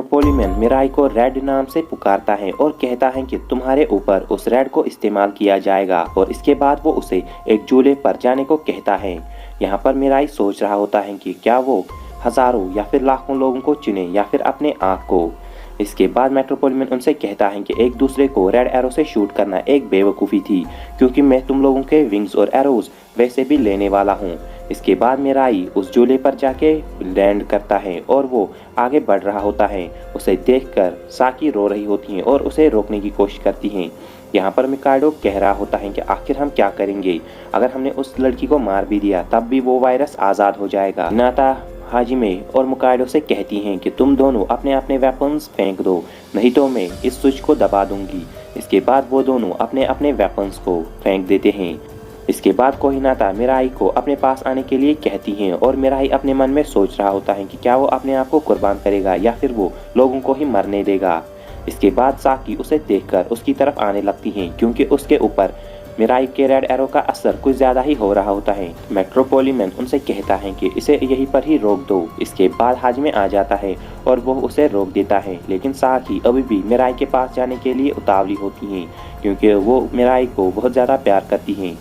मेट्रोपोलिमन Mirae को red नाम से पुकारता है और कहता है कि तुम्हारे ऊपर उस रेड को इस्तेमाल किया जाएगा और इसके बाद वो उसे एक झूले पर जाने को कहता है। यहाँ पर मिराई सोच रहा होता है कि क्या वो हजारों या फिर लाखों लोगों को चुने या फिर अपने आँख को। इसके बाद मेट्रोपोलिमन उनसे कहता है कि एक दूसरे को रेड एरो से शूट करना एक बेवकूफ़ी थी, क्योंकि मैं तुम लोगों के विंग्स और एरोज वैसे भी लेने वाला हूँ। इसके बाद मिराई उस झूले पर जाके लैंड करता है और वो आगे बढ़ रहा होता है। उसे देखकर साकी रो रही होती हैं और उसे रोकने की कोशिश करती हैं। यहाँ पर मिकाडो कह रहा होता है कि आखिर हम क्या करेंगे, अगर हमने उस लड़की को मार भी दिया तब भी वो वायरस आज़ाद हो जाएगा। हिनाता हाजिमे और मुकाइडो से कहती हैं कि तुम दोनों अपने अपने वेपन्स फेंक दो, नहीं तो मैं इस स्विच को दबा दूंगी। इसके बाद वो दोनों अपने अपने वेपन्स को फेंक देते हैं। इसके बाद कोहिनाता मिराई को अपने पास आने के लिए कहती हैं और मिराई अपने मन में सोच रहा होता है कि क्या वो अपने आप को कुर्बान करेगा या फिर वो लोगों को ही मरने देगा। इसके बाद साकी उसे देखकर उसकी तरफ आने लगती हैं, क्योंकि उसके ऊपर मिराई के रेड एरो का असर कुछ ज़्यादा ही हो रहा होता है। मेट्रोपोलिमन उनसे कहता है कि इसे यहीं पर ही रोक दो। इसके बाद हाजिमे आ जाता है और वो उसे रोक देता है, लेकिन साकी अभी भी मिराई के पास जाने के लिए उतावली होती हैं, क्योंकि वो मिराई को बहुत ज़्यादा प्यार करती हैं।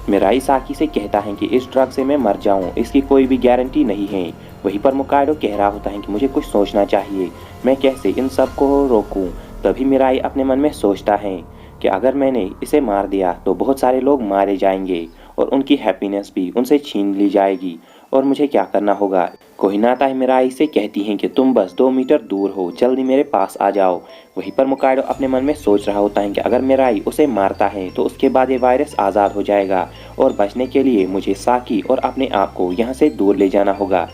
मिराई साकी से कहता है कि इस ड्रग से मैं मर जाऊं, इसकी कोई भी गारंटी नहीं है। वहीं पर मुकाइडो कह रहा होता है कि मुझे कुछ सोचना चाहिए, मैं कैसे इन सब को रोकूं। तभी मिराई अपने मन में सोचता है कि अगर मैंने इसे मार दिया तो बहुत सारे लोग मारे जाएंगे और उनकी हैप्पीनेस भी उनसे छीन ली जाएगी, और मुझे क्या करना होगा। कोहिनाता मिराई से कहती हैं कि तुम बस 2 मीटर दूर हो, जल्दी मेरे पास आ जाओ। वहीं पर मुकाइडो अपने मन में सोच रहा होता है कि अगर मिराई उसे मारता है तो उसके बाद ये वायरस आज़ाद हो जाएगा और बचने के लिए मुझे साकी और अपने आप को यहाँ से दूर ले जाना होगा।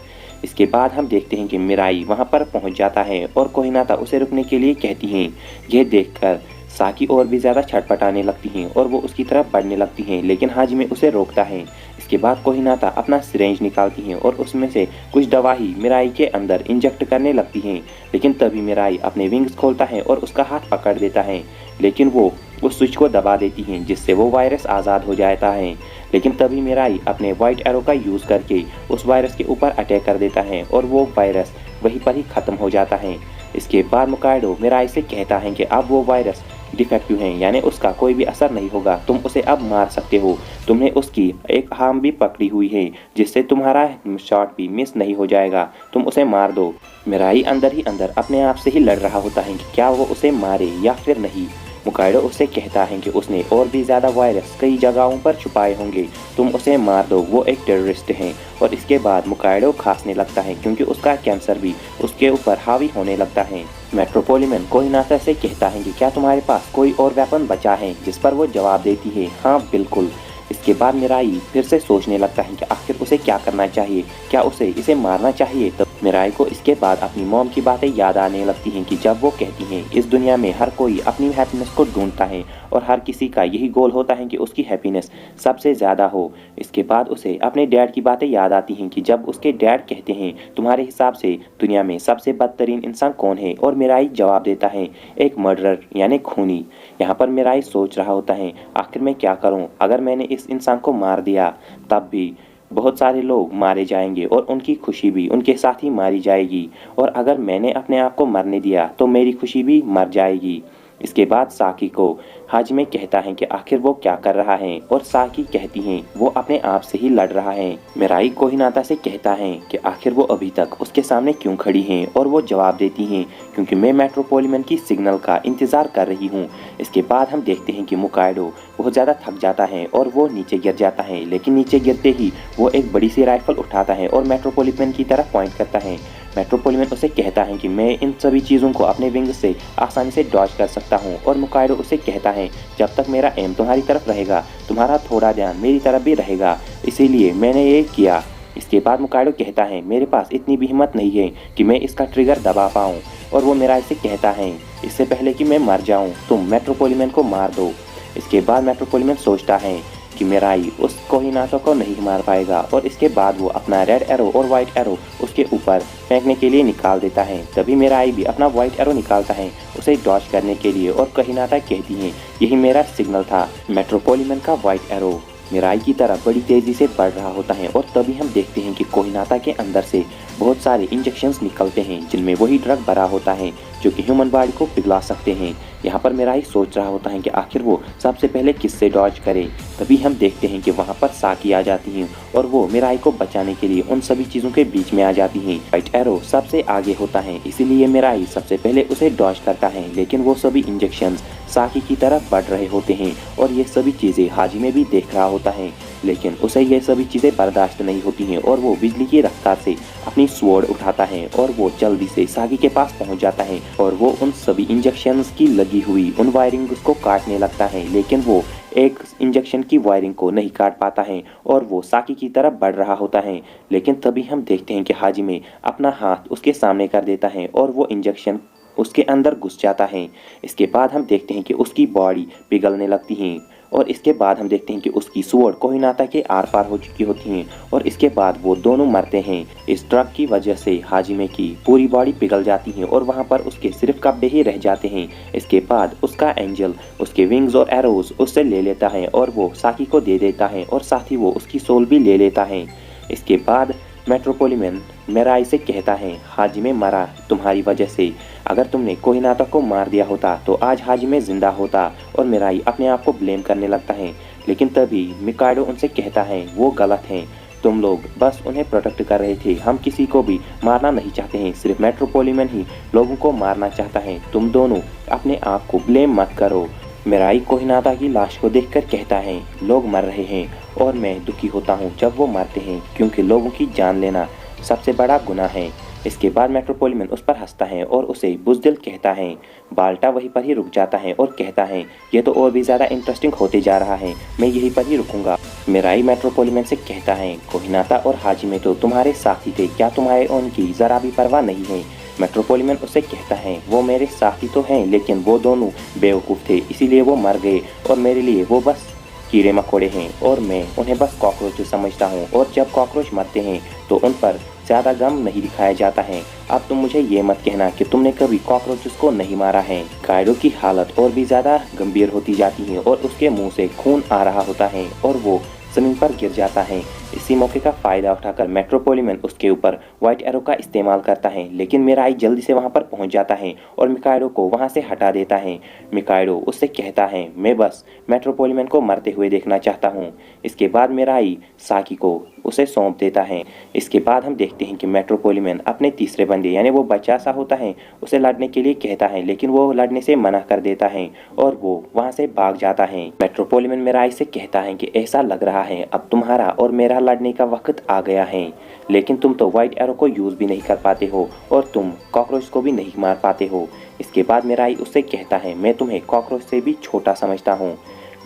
इसके बाद हम देखते हैं कि मिराई वहाँ पर पहुँच जाता है और कोहिनाता उसे रुकने के लिए कहती हैं। यह देखकर साकी और भी ज़्यादा छटपटाने लगती हैं और वो उसकी तरफ बढ़ने लगती हैं, लेकिन हाजिमे उसे रोकता है। इसके बाद कोहिनाता अपना सिरेंज निकालती हैं और उसमें से कुछ दवा ही मिराई के अंदर इंजेक्ट करने लगती हैं, लेकिन तभी मिराई अपने विंग्स खोलता है और उसका हाथ पकड़ देता है, लेकिन वो उस स्विच को दबा देती हैं जिससे वो वायरस आज़ाद हो जाता है। लेकिन तभी मिराई अपने वाइट एरो का यूज़ करके उस वायरस के ऊपर अटैक कर देता है और वो वायरस वहीं पर ही ख़त्म हो जाता है। इसके बाद मुकाइडो मिराई से कहता है कि अब वो वायरस डिफेक्टिव है, यानी उसका कोई भी असर नहीं होगा, तुम उसे अब मार सकते हो। तुमने उसकी एक आर्म भी पकड़ी हुई है जिससे तुम्हारा शॉट भी मिस नहीं हो जाएगा, तुम उसे मार दो। मिराई अंदर ही अंदर अपने आप से ही लड़ रहा होता है कि क्या वो उसे मारे या फिर नहीं। मुकाइडो उससे कहता है कि उसने और भी ज़्यादा वायरस कई जगहों पर छुपाए होंगे, तुम उसे मार दो, वो एक टेररिस्ट है। और इसके बाद मुकाइडो खांसने लगता है, क्योंकि उसका कैंसर भी उसके ऊपर हावी होने लगता है। मेट्रोपोलिमन कोहिनाता से कहता है कि क्या तुम्हारे पास कोई और वेपन बचा है, जिस पर वो जवाब देती है हाँ बिल्कुल। इसके बाद मिराई फिर से सोचने लगता है कि आखिर उसे क्या करना चाहिए, क्या उसे इसे मारना चाहिए। तब मिराई को इसके बाद अपनी मॉम की बातें याद आने लगती हैं कि जब वो कहती हैं इस दुनिया में हर कोई अपनी हैप्पीनेस को ढूंढता है और हर किसी का यही गोल होता है कि उसकी हैप्पीनेस सबसे ज़्यादा हो। इसके बाद उसे अपने डैड की बातें याद आती हैं कि जब उसके डैड कहते हैं तुम्हारे हिसाब से दुनिया में सबसे बदतरीन इंसान कौन है, और मिराई जवाब देता है एक मर्डरर यानी खूनी। यहाँ पर मिराई सोच रहा होता है आखिर मैं क्या करूँ, अगर मैंने इस इंसान को मार दिया तब भी बहुत सारे लोग मारे जाएंगे और उनकी खुशी भी उनके साथ ही मारी जाएगी, और अगर मैंने अपने आप को मरने दिया तो मेरी खुशी भी मर जाएगी। इसके बाद साकी को हाजिमे कहता है कि आखिर वो क्या कर रहा है, और साकी कहती हैं वो अपने आप से ही लड़ रहा है। मिराई कोहिनाता से कहता है कि आखिर वो अभी तक उसके सामने क्यों खड़ी हैं, और वो जवाब देती हैं क्योंकि मैं मेट्रोपोलिमन की सिग्नल का इंतज़ार कर रही हूँ। इसके बाद हम देखते हैं कि मुकाइडो बहुत ज़्यादा थक जाता है और वो नीचे गिर जाता है, लेकिन नीचे गिरते ही वो एक बड़ी सी राइफल उठाता है और मेट्रोपोलिमन की तरफ पॉइंट करता है। मेट्रोपोलिमन उसे कहता है कि मैं इन सभी चीज़ों को अपने विंग से आसानी से डॉज कर सकता हूँ, और मुकाइडो उसे कहता है जब तक मेरा एम तुम्हारी तरफ रहेगा तुम्हारा थोड़ा ध्यान मेरी तरफ भी रहेगा, इसीलिए मैंने ये किया। इसके बाद मुकाइडो कहता है मेरे पास इतनी भी हिम्मत नहीं है कि मैं इसका ट्रिगर दबा पाऊँ, और वो मिराई से कहता है इससे पहले कि मैं मर जाऊँ तुम मेट्रोपोलिमन को मार दो। इसके बाद मेट्रोपोलिमन सोचता है कि मिराई उस कोहिनाता को नहीं मार पाएगा, और इसके बाद वो अपना रेड एरो और वाइट एरो उसके ऊपर फेंकने के लिए निकाल देता है। तभी मिराई भी अपना वाइट एरो निकालता है उसे डॉज करने के लिए, और कोहिनाता कहती है यही मेरा सिग्नल था। मेट्रोपोलिमन का वाइट एरो मिराई की तरह बड़ी तेजी से बढ़ रहा होता है और तभी हम देखते हैं कि कोहिनाता के अंदर से बहुत सारे इंजेक्शंस निकलते हैं जिनमें वही ड्रग भरा होता है जो कि ह्यूमन बॉडी को पिघला सकते हैं। यहाँ पर मिराई सोच रहा होता है कि आखिर वो सबसे पहले किससे डॉज करे। तभी हम देखते हैं कि वहाँ पर साकी आ जाती हैं और वो मिराई को बचाने के लिए उन सभी चीज़ों के बीच में आ जाती हैं। व्हाइट एरो सबसे आगे होता है, इसीलिए मिराई सबसे पहले उसे डॉज करता है, लेकिन वो सभी इंजेक्शंस साकी की तरफ बढ़ रहे होते हैं और ये सभी चीज़ें हाजिमे भी देख रहा होता है, लेकिन उसे ये सभी चीज़ें बर्दाश्त नहीं होती हैं और वो बिजली की रफ्तार से अपनी स्वॉर्ड उठाता है और वो जल्दी से साकी के पास पहुंच जाता है और वो उन सभी इंजेक्शंस की लगी हुई उन वायरिंग को काटने लगता है, लेकिन वो एक इंजेक्शन की वायरिंग को नहीं काट पाता है और वो साकी की तरफ बढ़ रहा होता है। लेकिन तभी हम देखते हैं कि हाजिमे अपना हाथ उसके सामने कर देता है और वो इंजेक्शन उसके अंदर घुस जाता है। इसके बाद हम देखते हैं कि उसकी बॉडी पिघलने लगती है और इसके बाद हम देखते हैं कि उसकी स्वॉर्ड कोहिनाता के आर पार हो चुकी होती हैं और इसके बाद वो दोनों मरते हैं। इस ड्रग की वजह से हाजिमे की पूरी बॉडी पिघल जाती है और वहाँ पर उसके सिर्फ कपड़े ही रह जाते हैं। इसके बाद उसका एंजल उसके विंग्स और एरोज उससे ले लेता है और वो साकी को दे देता है और साथ ही वो उसकी सोल भी ले लेता है। इसके बाद मेट्रोपोलिमन मिराई से कहता है, हाजिमे मरा तुम्हारी वजह से। अगर तुमने कोहिनाता को मार दिया होता तो आज हाजिमे जिंदा होता। और मिराई अपने आप को ब्लेम करने लगता है, लेकिन तभी मिकाडो उनसे कहता है वो गलत हैं, तुम लोग बस उन्हें प्रोटेक्ट कर रहे थे, हम किसी को भी मारना नहीं चाहते हैं, सिर्फ मेट्रोपोलिमन ही लोगों को मारना चाहता है, तुम दोनों अपने आप को ब्लेम मत करो। मिराई कोहिनाता की लाश को देखकर कहता है, लोग मर रहे हैं और मैं दुखी होता हूँ जब वो मरते हैं, क्योंकि लोगों की जान लेना सबसे बड़ा गुनाह है। इसके बाद मेट्रोपोलिमन उस पर हंसता है और उसे बुज़दिल कहता है। बाल्टा वहीं पर ही रुक जाता है और कहता है, ये तो और भी ज़्यादा इंटरेस्टिंग होते जा रहा है, मैं यहीं पर ही रुकूंगा। मिराई मेट्रोपोलिमन से कहता है, कोहिनाता और हाजिमे तो तुम्हारे साथी थे, क्या तुम्हारे उनकी ज़रा भी परवाह नहीं है। मेट्रोपोलिमन उसे कहता है, वो मेरे साथी तो हैं, लेकिन वो दोनों बेवकूफ़ थे, इसीलिए वो मर गए और मेरे लिए वो बस कीड़े मकोड़े हैं और मैं उन्हें बस कॉकरोच समझता हूँ और जब कॉकरोच मरते हैं तो उन पर ज़्यादा गम नहीं दिखाया जाता है। अब तुम मुझे ये मत कहना कि तुमने कभी कॉकरोचेस को नहीं मारा है। काइडो की हालत और भी ज़्यादा गंभीर होती जाती है और उसके मुंह से खून आ रहा होता है और वो ज़मीन पर गिर जाता है। इसी मौके का फ़ायदा उठाकर मेट्रोपोलिमन उसके ऊपर व्हाइट एरो का इस्तेमाल करता है, लेकिन मिराई जल्दी से वहाँ पर पहुँच जाता है और मिकाडो को वहाँ से हटा देता है। मिकाडो उससे कहता है, मैं बस मेट्रोपोलिमन को मरते हुए देखना चाहता हूँ। इसके बाद मिराई साकी को उसे सौंप देता है। इसके बाद हम देखते हैं कि मेट्रोपोलिमन अपने तीसरे बंदे यानी वो बच्चा सा होता है उसे लड़ने के लिए कहता है, लेकिन वो लड़ने से मना कर देता है और वो वहाँ से भाग जाता है। मेट्रोपोलिमन मिराई से कहता है कि ऐसा लग रहा है अब तुम्हारा और मेरा लड़ने का वक्त आ गया है, लेकिन तुम तो व्हाइट एरो को यूज़ भी नहीं कर पाते हो और तुम कॉकरोच को भी नहीं मार पाते हो। इसके बाद मिराई उससे कहता है, मैं तुम्हें कॉकरोच से भी छोटा समझता हूँ।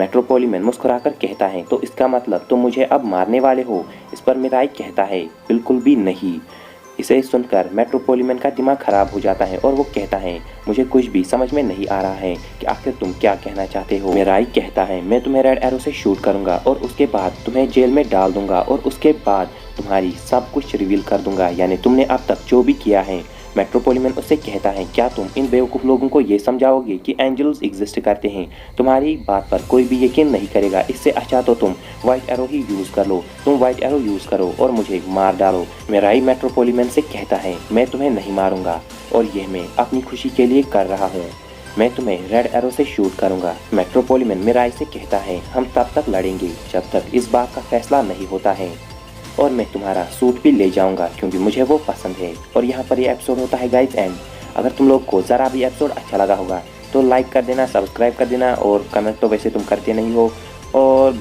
मेट्रोपोलिमन मुस्कुराकर कहता है, तो इसका मतलब तुम मुझे अब मारने वाले हो। इस पर मिराई कहता है, बिल्कुल भी नहीं। इसे सुनकर मेट्रोपोलिमन का दिमाग खराब हो जाता है और वो कहता है, मुझे कुछ भी समझ में नहीं आ रहा है कि आखिर तुम क्या कहना चाहते हो। मिराई कहता है, मैं तुम्हें रेड एरो से शूट करूंगा और उसके बाद तुम्हें जेल में डाल दूंगा और उसके बाद तुम्हारी सब कुछ रिवील कर दूंगा, यानी तुमने अब तक जो भी किया है। मेट्रोपोलिमन उससे कहता है, क्या तुम इन बेवकूफ़ लोगों को ये समझाओगे कि एंजल्स एग्जिस्ट करते हैं। तुम्हारी बात पर कोई भी यकीन नहीं करेगा, इससे अच्छा तो तुम व्हाइट एरो ही यूज़ कर लो। तुम व्हाइट एरो यूज़ करो और मुझे मार डालो। मिराई मेट्रोपोलिमन से कहता है, मैं तुम्हें नहीं मारूंगा और यह मैं अपनी खुशी के लिए कर रहा हूँ। मैं तुम्हें रेड एरो से शूट करूंगा। मेट्रोपोलिमन मिराई से कहता है, हम तब तक लड़ेंगे जब तक इस बात का फैसला नहीं होता है और मैं तुम्हारा सूट भी ले जाऊंगा क्योंकि मुझे वो पसंद है। और यहाँ पर ये एपिसोड होता है गाइज एंड। अगर तुम लोग को ज़रा भी एपिसोड अच्छा लगा होगा तो लाइक कर देना, सब्सक्राइब कर देना और कमेंट तो वैसे तुम करते नहीं हो। और